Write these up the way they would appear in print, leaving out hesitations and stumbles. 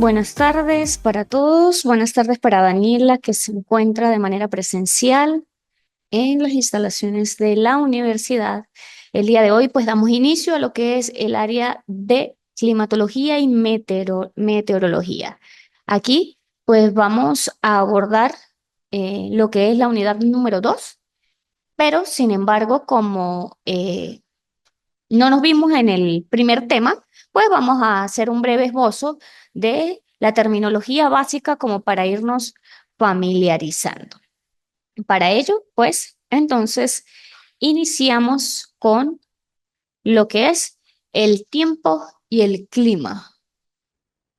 buenas tardes para todos. Buenas tardes para Daniela, que se encuentra de manera presencial en las instalaciones de la universidad. El día de hoy, pues, damos inicio a lo que es el área de climatología y meteorología. Aquí, pues, vamos a abordar lo que es la unidad número 2, pero, sin embargo, como no nos vimos en el primer tema, pues vamos a hacer un breve esbozo de la terminología básica como para irnos familiarizando. Para ello, pues, entonces, iniciamos con lo que es el tiempo y el clima.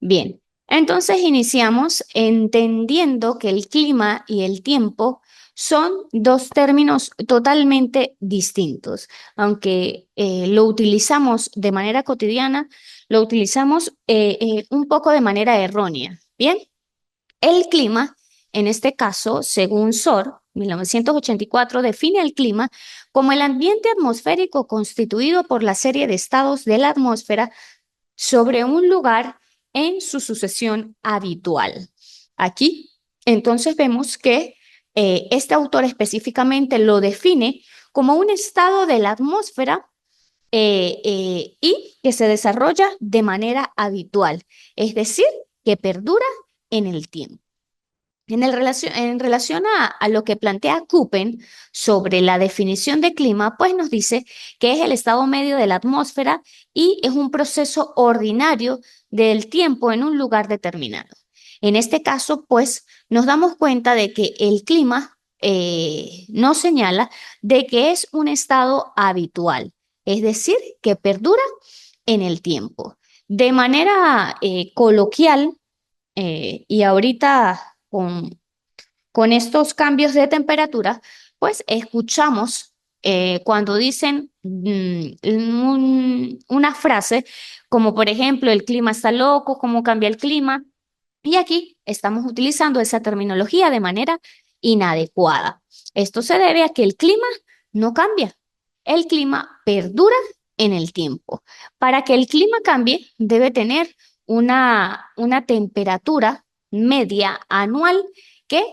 Bien, entonces iniciamos entendiendo que el clima y el tiempo son dos términos totalmente distintos. Aunque lo utilizamos de manera cotidiana, lo utilizamos un poco de manera errónea. Bien, el clima, en este caso, según SOR, 1984, define el clima como el ambiente atmosférico constituido por la serie de estados de la atmósfera sobre un lugar en su sucesión habitual. Aquí, entonces, vemos que este autor específicamente lo define como un estado de la atmósfera y que se desarrolla de manera habitual, es decir, que perdura en el tiempo. En relación a lo que plantea Köppen sobre la definición de clima, pues nos dice que es el estado medio de la atmósfera y es un proceso ordinario del tiempo en un lugar determinado. En este caso, pues nos damos cuenta de que el clima nos señala de que es un estado habitual, es decir, que perdura en el tiempo. De manera coloquial, y ahorita con estos cambios de temperatura, pues escuchamos cuando dicen una frase como por ejemplo, el clima está loco, cómo cambia el clima. Y aquí estamos utilizando esa terminología de manera inadecuada. Esto se debe a que el clima no cambia. El clima perdura en el tiempo. Para que el clima cambie, debe tener una temperatura media anual que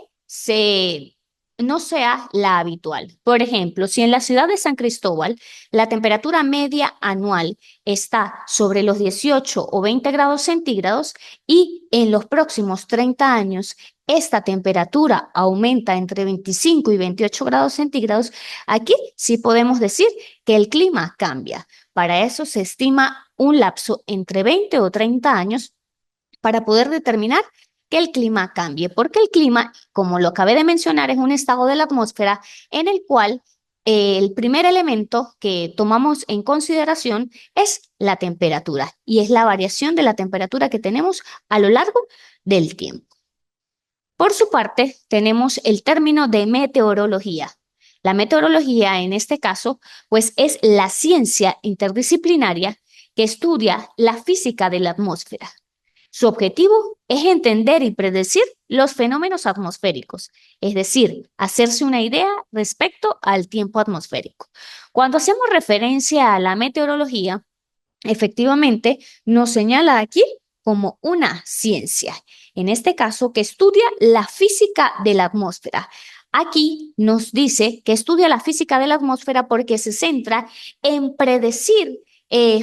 no sea la habitual. Por ejemplo, si en la ciudad de San Cristóbal la temperatura media anual está sobre los 18 o 20 grados centígrados y en los próximos 30 años esta temperatura aumenta entre 25 y 28 grados centígrados, aquí sí podemos decir que el clima cambia. Para eso se estima un lapso entre 20 o 30 años para poder determinar que el clima cambie, porque el clima, como lo acabé de mencionar, es un estado de la atmósfera en el cual el primer elemento que tomamos en consideración es la temperatura y es la variación de la temperatura que tenemos a lo largo del tiempo. Por su parte, tenemos el término de meteorología. La meteorología, en este caso, pues es la ciencia interdisciplinaria que estudia la física de la atmósfera. Su objetivo es entender y predecir los fenómenos atmosféricos, es decir, hacerse una idea respecto al tiempo atmosférico. Cuando hacemos referencia a la meteorología, efectivamente nos señala aquí como una ciencia, en este caso que estudia la física de la atmósfera. Aquí nos dice que estudia la física de la atmósfera porque se centra en predecir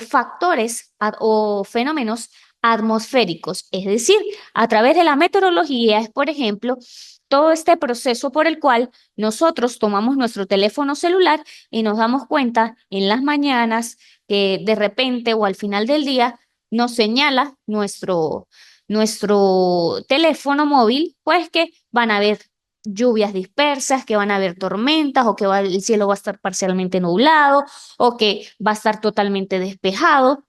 factores o fenómenos atmosféricos, es decir, a través de la meteorología es, por ejemplo, todo este proceso por el cual nosotros tomamos nuestro teléfono celular y nos damos cuenta en las mañanas que de repente o al final del día nos señala nuestro teléfono móvil, pues que van a haber lluvias dispersas, que van a haber tormentas o que el cielo va a estar parcialmente nublado o que va a estar totalmente despejado.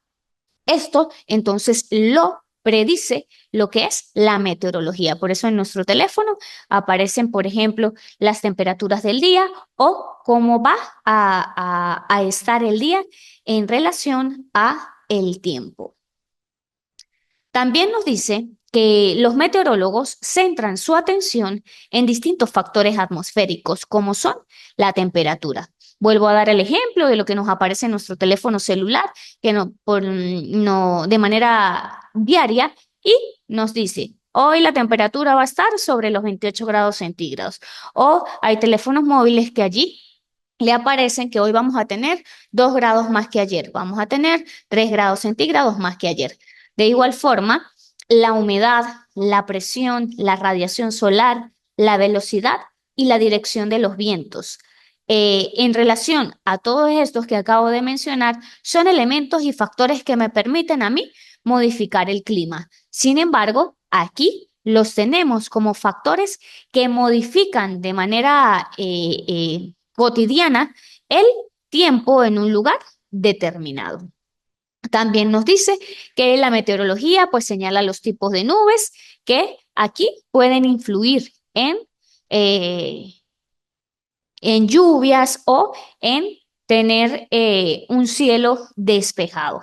Esto entonces lo predice lo que es la meteorología. Por eso en nuestro teléfono aparecen, por ejemplo, las temperaturas del día o cómo va a estar el día en relación a el tiempo. También nos dice que los meteorólogos centran su atención en distintos factores atmosféricos, como son la temperatura. Vuelvo a dar el ejemplo de lo que nos aparece en nuestro teléfono celular, que de manera diaria y nos dice, hoy la temperatura va a estar sobre los 28 grados centígrados. O hay teléfonos móviles que allí le aparecen que hoy vamos a tener 2 grados más que ayer, vamos a tener 3 grados centígrados más que ayer. De igual forma, la humedad, la presión, la radiación solar, la velocidad y la dirección de los vientos. En relación a todos estos que acabo de mencionar, son elementos y factores que me permiten a mí modificar el clima. Sin embargo, aquí los tenemos como factores que modifican de manera cotidiana el tiempo en un lugar determinado. También nos dice que la meteorología pues señala los tipos de nubes que aquí pueden influir eh, en lluvias o en tener un cielo despejado.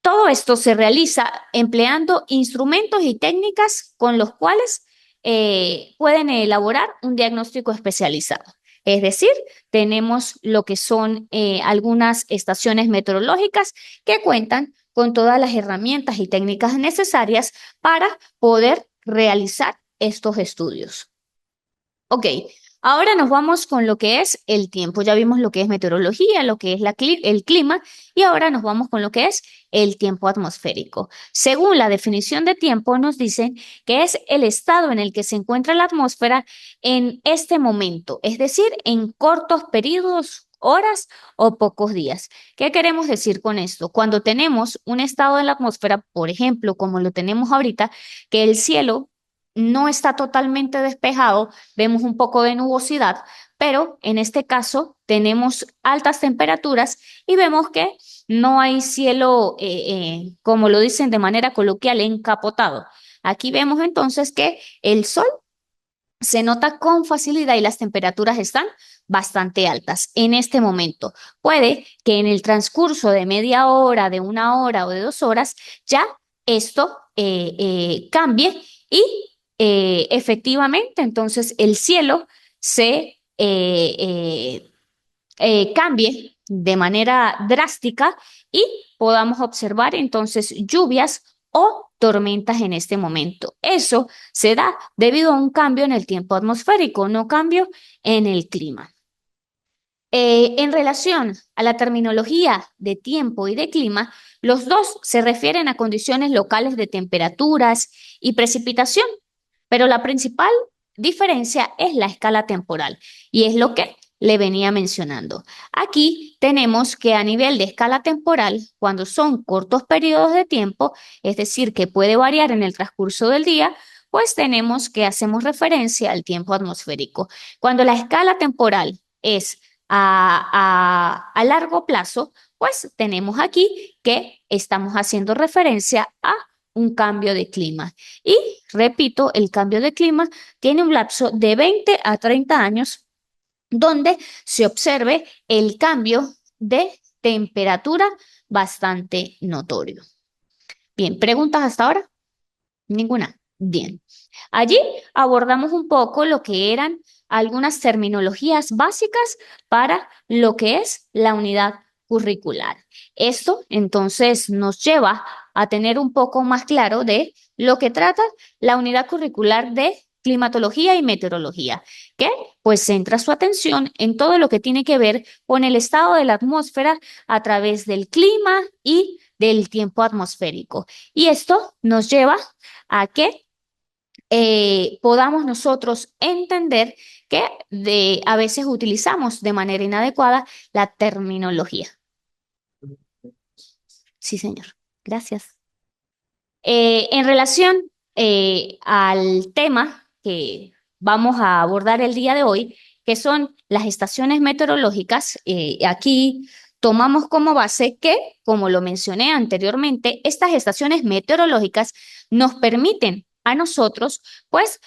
Todo esto se realiza empleando instrumentos y técnicas con los cuales pueden elaborar un diagnóstico especializado. Es decir, tenemos lo que son algunas estaciones meteorológicas que cuentan con todas las herramientas y técnicas necesarias para poder realizar estos estudios. Ok, ahora nos vamos con lo que es el tiempo. Ya vimos lo que es meteorología, lo que es el clima, y ahora nos vamos con lo que es el tiempo atmosférico. Según la definición de tiempo, nos dicen que es el estado en el que se encuentra la atmósfera en este momento, es decir, en cortos periodos, horas o pocos días. ¿Qué queremos decir con esto? Cuando tenemos un estado en la atmósfera, por ejemplo, como lo tenemos ahorita, que el cielo no está totalmente despejado, vemos un poco de nubosidad, pero en este caso tenemos altas temperaturas y vemos que no hay cielo, como lo dicen de manera coloquial, encapotado. Aquí vemos entonces que el sol se nota con facilidad y las temperaturas están bastante altas en este momento. Puede que en el transcurso de media hora, de 1 hora o de 2 horas, ya esto cambie y efectivamente entonces el cielo se cambie de manera drástica y podamos observar entonces lluvias o tormentas en este momento. Eso se da debido a un cambio en el tiempo atmosférico, no cambio en el clima. En relación a la terminología de tiempo y de clima, los dos se refieren a condiciones locales de temperaturas y precipitación, pero la principal diferencia es la escala temporal y es lo que le venía mencionando. Aquí tenemos que a nivel de escala temporal, cuando son cortos periodos de tiempo, es decir, que puede variar en el transcurso del día, pues tenemos que hacemos referencia al tiempo atmosférico. Cuando la escala temporal es a largo plazo, pues tenemos aquí que estamos haciendo referencia a un cambio de clima. Y repito, el cambio de clima tiene un lapso de 20 a 30 años donde se observe el cambio de temperatura bastante notorio. Bien, ¿preguntas hasta ahora? Ninguna. Bien. Allí abordamos un poco lo que eran algunas terminologías básicas para lo que es la unidad curricular. Esto entonces nos lleva a tener un poco más claro de lo que trata la unidad curricular de climatología y meteorología, que pues centra su atención en todo lo que tiene que ver con el estado de la atmósfera a través del clima y del tiempo atmosférico. Y esto nos lleva a que podamos nosotros entender que a veces utilizamos de manera inadecuada la terminología. Sí, señor. Gracias. En relación al tema que vamos a abordar el día de hoy, que son las estaciones meteorológicas, aquí tomamos como base que, como lo mencioné anteriormente, estas estaciones meteorológicas nos permiten a nosotros, pues,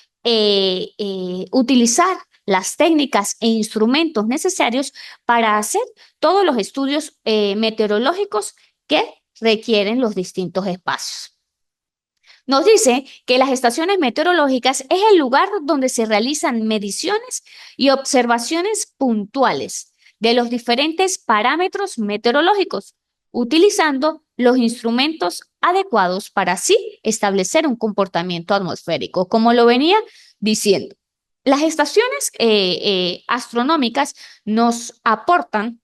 utilizar las técnicas e instrumentos necesarios para hacer todos los estudios meteorológicos que requieren los distintos espacios. Nos dice que las estaciones meteorológicas es el lugar donde se realizan mediciones y observaciones puntuales de los diferentes parámetros meteorológicos, utilizando los instrumentos adecuados para así establecer un comportamiento atmosférico. Como lo venía diciendo, las estaciones astronómicas nos aportan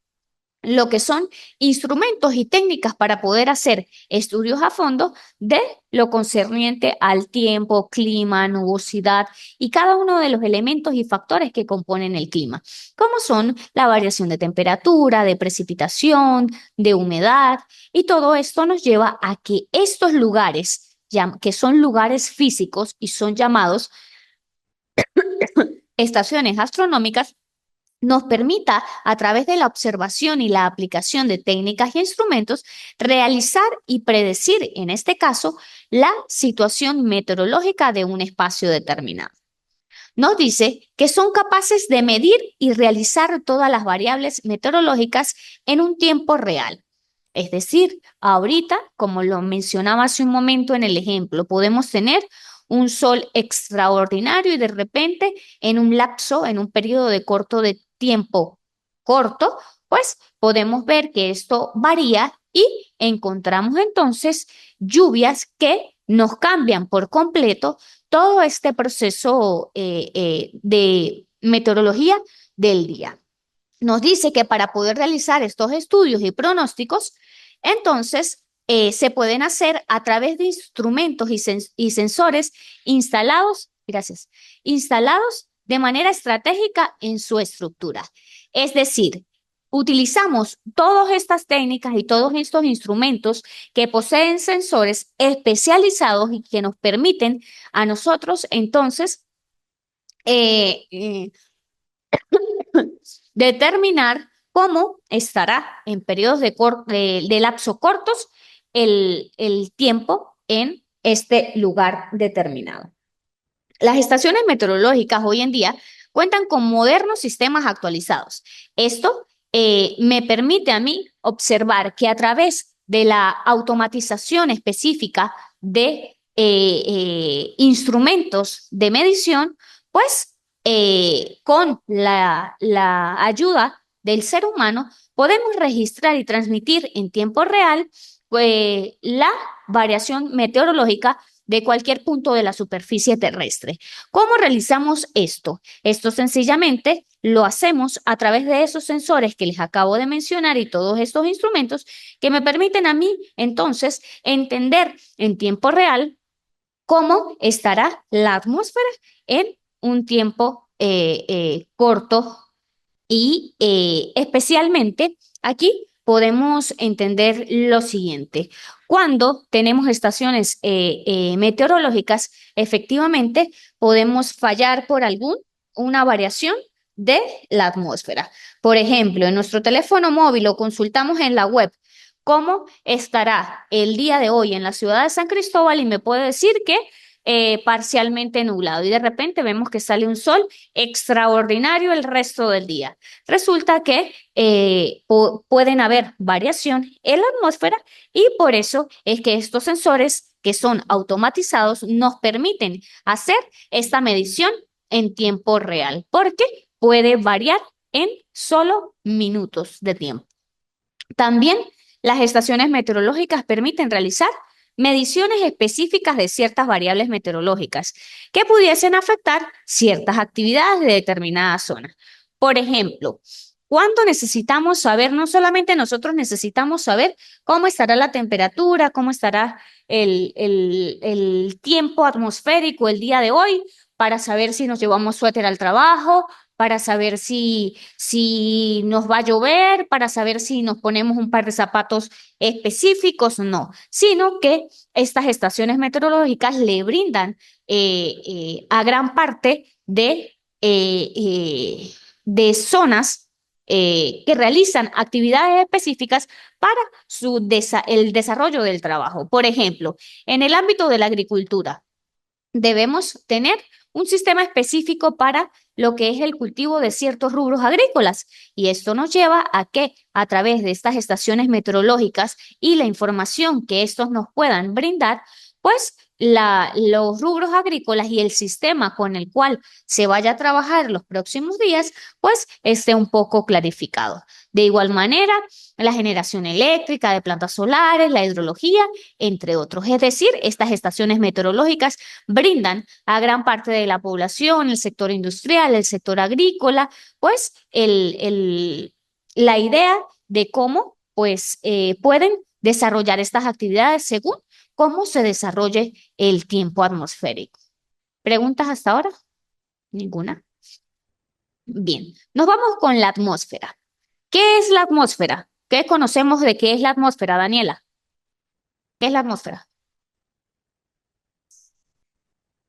lo que son instrumentos y técnicas para poder hacer estudios a fondo de lo concerniente al tiempo, clima, nubosidad y cada uno de los elementos y factores que componen el clima, como son la variación de temperatura, de precipitación, de humedad, y todo esto nos lleva a que estos lugares, que son lugares físicos y son llamados estaciones astronómicas, nos permita, a través de la observación y la aplicación de técnicas y instrumentos, realizar y predecir, en este caso, la situación meteorológica de un espacio determinado. Nos dice que son capaces de medir y realizar todas las variables meteorológicas en un tiempo real. Es decir, ahorita, como lo mencionaba hace un momento en el ejemplo, podemos tener un sol extraordinario y de repente en un lapso, en un periodo de tiempo corto, pues podemos ver que esto varía y encontramos entonces lluvias que nos cambian por completo todo este proceso de meteorología del día. Nos dice que para poder realizar estos estudios y pronósticos, entonces se pueden hacer a través de instrumentos y sensores instalados, gracias, instalados de manera estratégica en su estructura. Es decir, utilizamos todas estas técnicas y todos estos instrumentos que poseen sensores especializados y que nos permiten a nosotros entonces eh, eh, determinar cómo estará en periodos de lapso cortos el tiempo en este lugar determinado. Las estaciones meteorológicas hoy en día cuentan con modernos sistemas actualizados. Esto me permite a mí observar que a través de la automatización específica de instrumentos de medición, pues con la ayuda del ser humano podemos registrar y transmitir en tiempo real la variación meteorológica de cualquier punto de la superficie terrestre. ¿Cómo realizamos esto? Esto sencillamente lo hacemos a través de esos sensores que les acabo de mencionar y todos estos instrumentos que me permiten a mí entonces entender en tiempo real cómo estará la atmósfera en un tiempo corto y especialmente aquí podemos entender lo siguiente. Cuando tenemos estaciones meteorológicas, efectivamente podemos fallar por una variación de la atmósfera. Por ejemplo, en nuestro teléfono móvil o consultamos en la web cómo estará el día de hoy en la ciudad de San Cristóbal y me puede decir que parcialmente nublado y de repente vemos que sale un sol extraordinario el resto del día. Resulta que pueden haber variación en la atmósfera y por eso es que estos sensores que son automatizados nos permiten hacer esta medición en tiempo real, porque puede variar en solo minutos de tiempo. También las estaciones meteorológicas permiten realizar mediciones específicas de ciertas variables meteorológicas que pudiesen afectar ciertas actividades de determinadas zonas. Por ejemplo, cuando necesitamos saber, no solamente nosotros necesitamos saber cómo estará la temperatura, cómo estará el tiempo atmosférico el día de hoy, para saber si nos llevamos suéter al trabajo, para saber si nos va a llover, para saber si nos ponemos un par de zapatos específicos, no, sino que estas estaciones meteorológicas le brindan a gran parte de zonas que realizan actividades específicas para el desarrollo del trabajo. Por ejemplo, en el ámbito de la agricultura, debemos tener un sistema específico para lo que es el cultivo de ciertos rubros agrícolas. Y esto nos lleva a que a través de estas estaciones meteorológicas y la información que estos nos puedan brindar, pues los rubros agrícolas y el sistema con el cual se vaya a trabajar los próximos días, pues esté un poco clarificado. De igual manera, la generación eléctrica de plantas solares, la hidrología, entre otros. Es decir, estas estaciones meteorológicas brindan a gran parte de la población, el sector industrial, el sector agrícola, pues la idea de cómo pues pueden desarrollar estas actividades según cómo se desarrolle el tiempo atmosférico. ¿Preguntas hasta ahora? Ninguna. Bien, nos vamos con la atmósfera. ¿Qué es la atmósfera? ¿Qué conocemos de qué es la atmósfera, Daniela? ¿Qué es la atmósfera?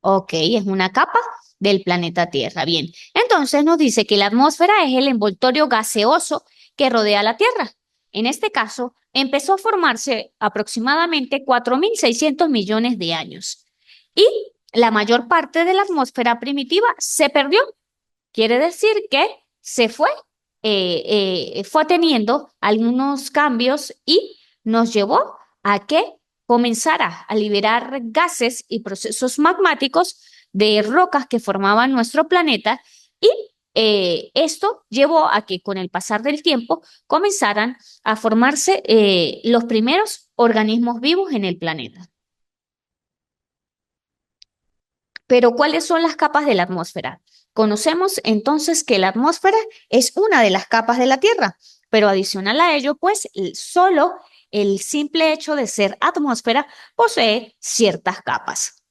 Ok, es una capa del planeta Tierra. Bien, entonces nos dice que la atmósfera es el envoltorio gaseoso que rodea la Tierra. En este caso, empezó a formarse aproximadamente 4.600 millones de años. Y la mayor parte de la atmósfera primitiva se perdió. Quiere decir que se fue teniendo algunos cambios y nos llevó a que comenzara a liberar gases y procesos magmáticos de rocas que formaban nuestro planeta y esto llevó a que con el pasar del tiempo comenzaran a formarse los primeros organismos vivos en el planeta. Pero ¿cuáles son las capas de la atmósfera? Conocemos entonces que la atmósfera es una de las capas de la Tierra, pero adicional a ello, pues solo el simple hecho de ser atmósfera posee ciertas capas.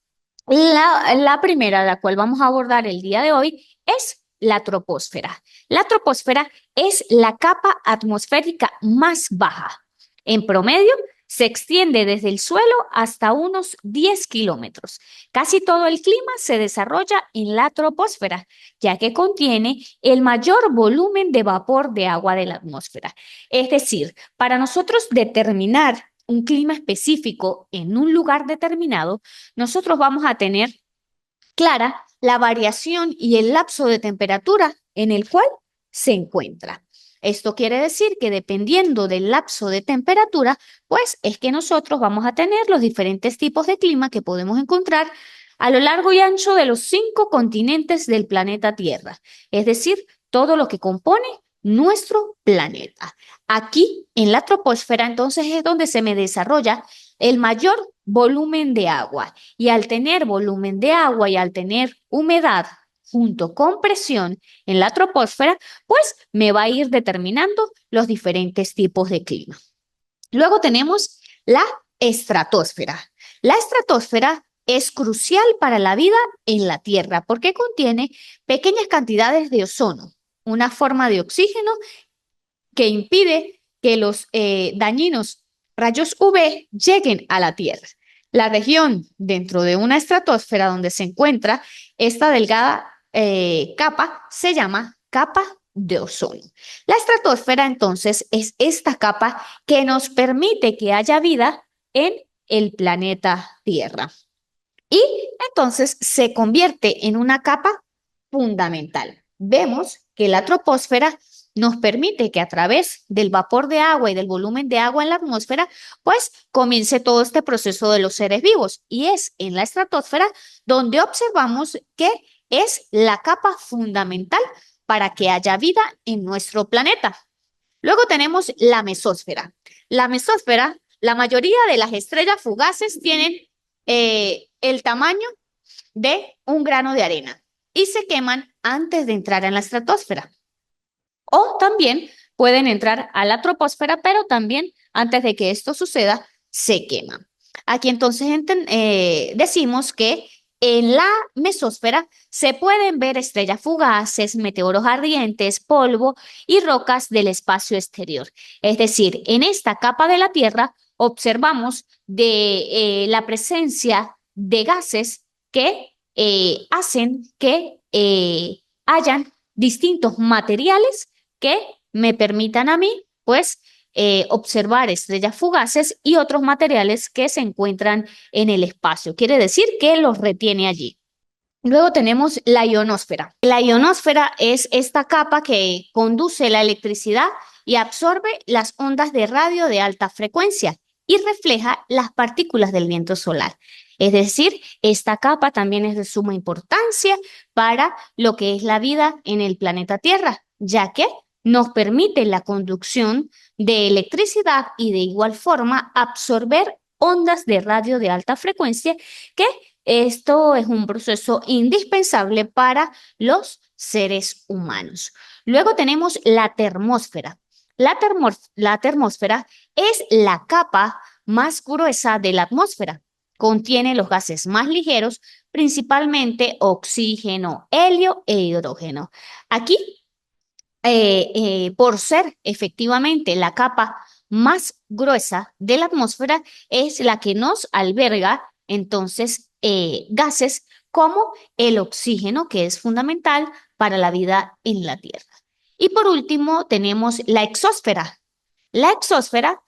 La primera, la cual vamos a abordar el día de hoy, es la troposfera. La troposfera es la capa atmosférica más baja. En promedio, se extiende desde el suelo hasta unos 10 kilómetros. Casi todo el clima se desarrolla en la troposfera, ya que contiene el mayor volumen de vapor de agua de la atmósfera. Es decir, para nosotros determinar un clima específico en un lugar determinado, nosotros vamos a tener clara la variación y el lapso de temperatura en el cual se encuentra. Esto quiere decir que dependiendo del lapso de temperatura, pues es que nosotros vamos a tener los diferentes tipos de clima que podemos encontrar a lo largo y ancho de los 5 continentes del planeta Tierra, es decir, todo lo que compone nuestro planeta. Aquí en la troposfera entonces es donde se me desarrolla el mayor volumen de agua y al tener volumen de agua y al tener humedad junto con presión en la troposfera, pues me va a ir determinando los diferentes tipos de clima. Luego tenemos la estratosfera. La estratosfera es crucial para la vida en la Tierra porque contiene pequeñas cantidades de ozono, una forma de oxígeno que impide que los dañinos rayos UV lleguen a la Tierra. La región dentro de una estratosfera donde se encuentra esta delgada capa se llama capa de ozono. La estratosfera entonces es esta capa que nos permite que haya vida en el planeta Tierra. Y entonces se convierte en una capa fundamental. Vemos que la troposfera nos permite que a través del vapor de agua y del volumen de agua en la atmósfera, pues comience todo este proceso de los seres vivos. Y es en la estratosfera donde observamos que es la capa fundamental para que haya vida en nuestro planeta. Luego tenemos la mesósfera. La mesósfera, la mayoría de las estrellas fugaces tienen el tamaño de un grano de arena y se queman antes de entrar en la estratosfera. O también pueden entrar a la troposfera, pero también antes de que esto suceda, se queman. Aquí entonces decimos que en la mesósfera se pueden ver estrellas fugaces, meteoros ardientes, polvo y rocas del espacio exterior. Es decir, en esta capa de la Tierra observamos la presencia de gases que hacen que hayan distintos materiales que me permitan a mí, pues, observar estrellas fugaces y otros materiales que se encuentran en el espacio. Quiere decir que los retiene allí. Luego tenemos la ionosfera. La ionosfera es esta capa que conduce la electricidad y absorbe las ondas de radio de alta frecuencia y refleja las partículas del viento solar. Es decir, esta capa también es de suma importancia para lo que es la vida en el planeta Tierra, ya que nos permite la conducción de electricidad y de igual forma absorber ondas de radio de alta frecuencia, que esto es un proceso indispensable para los seres humanos. Luego tenemos la termósfera. La termósfera es la capa más gruesa de la atmósfera. Contiene los gases más ligeros, principalmente oxígeno, helio e hidrógeno. Aquí, por ser efectivamente la capa más gruesa de la atmósfera, es la que nos alberga entonces gases como el oxígeno, que es fundamental para la vida en la Tierra. Y por último, tenemos la exósfera. La exósfera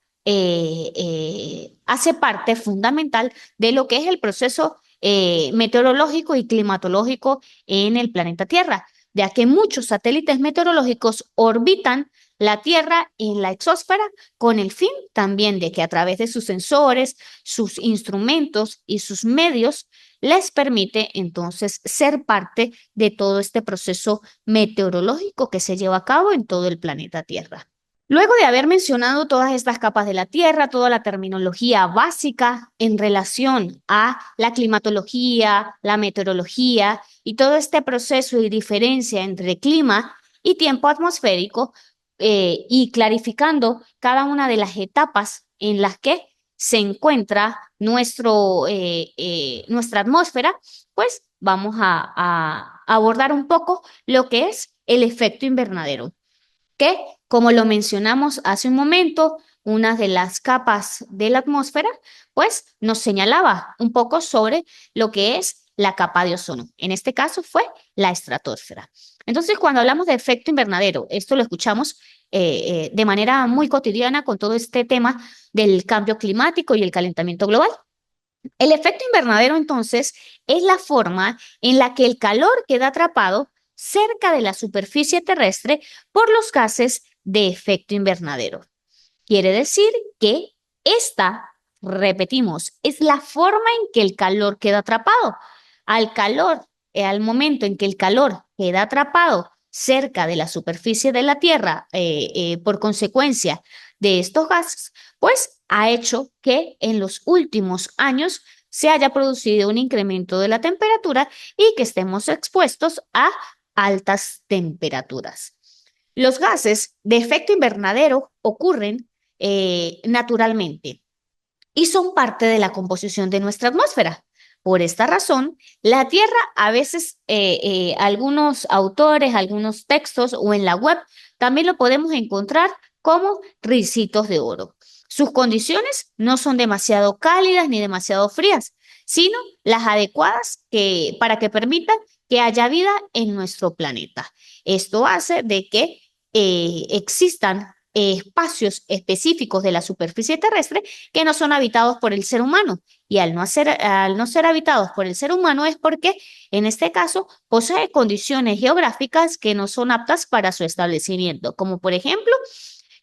hace parte fundamental de lo que es el proceso meteorológico y climatológico en el planeta Tierra, ya que muchos satélites meteorológicos orbitan la Tierra en la exósfera con el fin también de que a través de sus sensores, sus instrumentos y sus medios les permite entonces ser parte de todo este proceso meteorológico que se lleva a cabo en todo el planeta Tierra. Luego de haber mencionado todas estas capas de la Tierra, toda la terminología básica en relación a la climatología, la meteorología y todo este proceso y diferencia entre clima y tiempo atmosférico, y clarificando cada una de las etapas en las que se encuentra nuestra atmósfera, pues vamos a abordar un poco lo que es el efecto invernadero, que, como lo mencionamos hace un momento, una de las capas de la atmósfera, pues nos señalaba un poco sobre lo que es la capa de ozono. En este caso fue la estratosfera. Entonces, cuando hablamos de efecto invernadero, esto lo escuchamos de manera muy cotidiana con todo este tema del cambio climático y el calentamiento global. El efecto invernadero, entonces, es la forma en la que el calor queda atrapado cerca de la superficie terrestre por los gases de efecto invernadero. Quiere decir que esta, repetimos, es la forma en que el calor queda atrapado. Al momento en que el calor queda atrapado cerca de la superficie de la Tierra, por consecuencia de estos gases, pues ha hecho que en los últimos años se haya producido un incremento de la temperatura y que estemos expuestos a altas temperaturas. Los gases de efecto invernadero ocurren naturalmente y son parte de la composición de nuestra atmósfera. Por esta razón, la Tierra a veces, algunos autores, algunos textos o en la web, también lo podemos encontrar como ricitos de oro. Sus condiciones no son demasiado cálidas ni demasiado frías, sino las adecuadas para que permitan que haya vida en nuestro planeta. Esto hace de que existan espacios específicos de la superficie terrestre que no son habitados por el ser humano. Y al no ser habitados por el ser humano es porque, en este caso, posee condiciones geográficas que no son aptas para su establecimiento, como por ejemplo,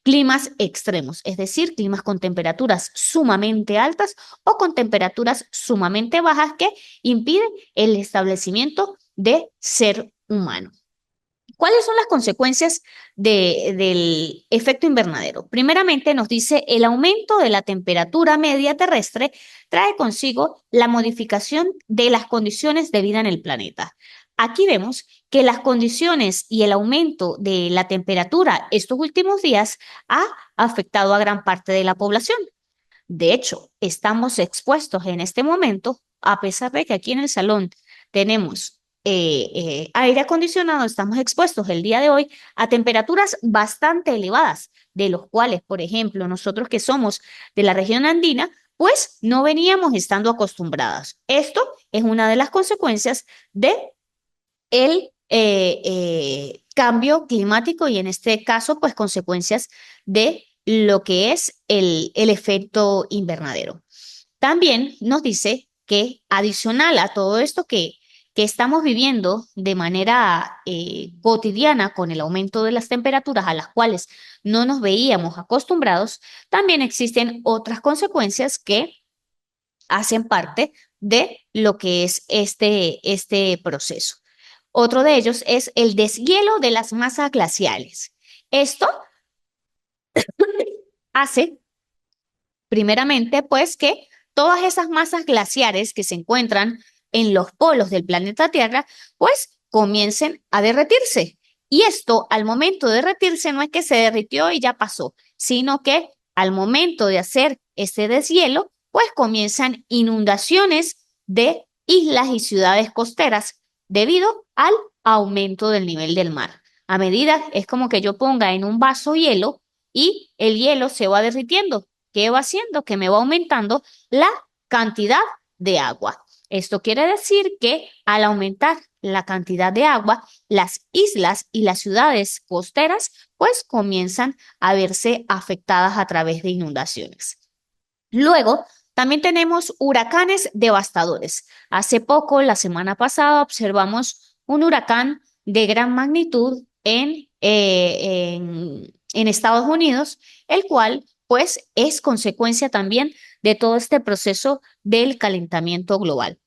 climas extremos, es decir, climas con temperaturas sumamente altas o con temperaturas sumamente bajas que impiden el establecimiento de ser humano. ¿Cuáles son las consecuencias del efecto invernadero? Primeramente, nos dice el aumento de la temperatura media terrestre trae consigo la modificación de las condiciones de vida en el planeta. Aquí vemos que las condiciones y el aumento de la temperatura estos últimos días ha afectado a gran parte de la población. De hecho, estamos expuestos en este momento, a pesar de que aquí en el salón tenemos aire acondicionado, estamos expuestos el día de hoy a temperaturas bastante elevadas, de los cuales, por ejemplo, nosotros que somos de la región andina, pues no veníamos estando acostumbrados. Esto es una de las consecuencias de el cambio climático y en este caso, pues consecuencias de lo que es el efecto invernadero. También nos dice que adicional a todo esto que estamos viviendo de manera cotidiana con el aumento de las temperaturas a las cuales no nos veíamos acostumbrados, también existen otras consecuencias que hacen parte de lo que es este proceso. Otro de ellos es el deshielo de las masas glaciales. Esto hace, primeramente, pues que todas esas masas glaciares que se encuentran en los polos del planeta Tierra, pues comiencen a derretirse. Y esto, al momento de derretirse, no es que se derritió y ya pasó, sino que al momento de hacer ese deshielo, pues comienzan inundaciones de islas y ciudades costeras debido al aumento del nivel del mar. A medida, es como que yo ponga en un vaso hielo y el hielo se va derritiendo. ¿Qué va haciendo? Que me va aumentando la cantidad de agua. Esto quiere decir que al aumentar la cantidad de agua, las islas y las ciudades costeras pues comienzan a verse afectadas a través de inundaciones. Luego, también tenemos huracanes devastadores. Hace poco, la semana pasada, observamos un huracán de gran magnitud en Estados Unidos, el cual pues es consecuencia también de todo este proceso del calentamiento global.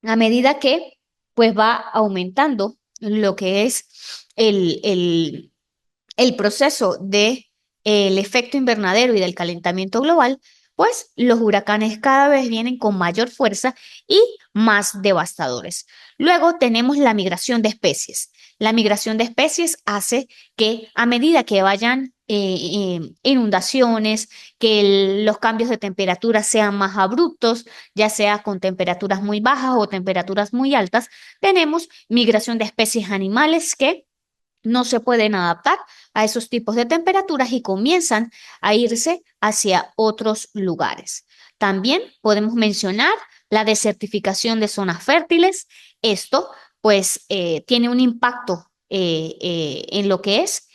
A medida que pues va aumentando lo que es el proceso de el efecto invernadero y del calentamiento global, pues los huracanes cada vez vienen con mayor fuerza y más devastadores. Luego tenemos la migración de especies. La migración de especies hace que a medida que vayan inundaciones, que los cambios de temperatura sean más abruptos, ya sea con temperaturas muy bajas o temperaturas muy altas, tenemos migración de especies animales que no se pueden adaptar a esos tipos de temperaturas y comienzan a irse hacia otros lugares. También podemos mencionar la desertificación de zonas fértiles. Esto pues tiene un impacto en lo que es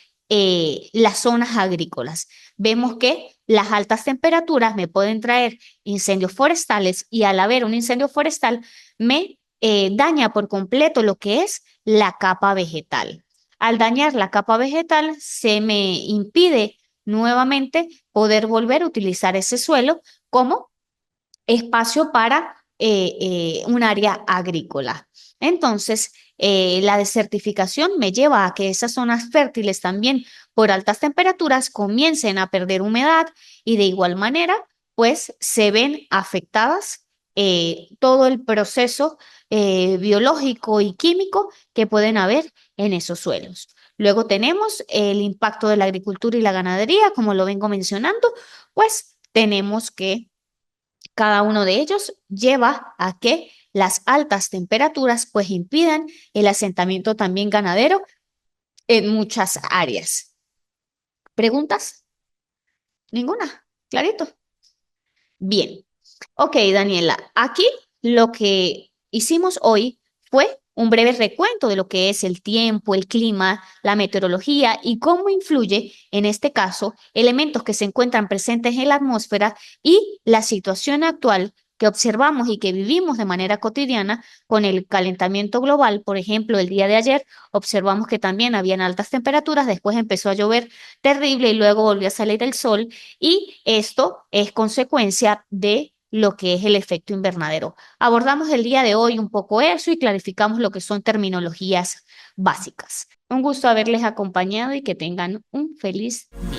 las zonas agrícolas. Vemos que las altas temperaturas me pueden traer incendios forestales y al haber un incendio forestal me daña por completo lo que es la capa vegetal. Al dañar la capa vegetal, se me impide nuevamente poder volver a utilizar ese suelo como espacio para un área agrícola. Entonces, la desertificación me lleva a que esas zonas fértiles también por altas temperaturas comiencen a perder humedad y de igual manera, pues se ven afectadas todo el proceso biológico y químico que pueden haber en esos suelos. Luego tenemos el impacto de la agricultura y la ganadería, como lo vengo mencionando, pues tenemos que cada uno de ellos lleva a que las altas temperaturas pues impidan el asentamiento también ganadero en muchas áreas. ¿Preguntas? ¿Ninguna? ¿Clarito? Bien. Ok, Daniela, aquí lo que hicimos hoy fue un breve recuento de lo que es el tiempo, el clima, la meteorología y cómo influye, en este caso, elementos que se encuentran presentes en la atmósfera y la situación actual que observamos y que vivimos de manera cotidiana con el calentamiento global. Por ejemplo, el día de ayer observamos que también habían altas temperaturas, después empezó a llover terrible y luego volvió a salir el sol y esto es consecuencia de lo que es el efecto invernadero. Abordamos el día de hoy un poco eso y clarificamos lo que son terminologías básicas. Un gusto haberles acompañado y que tengan un feliz día.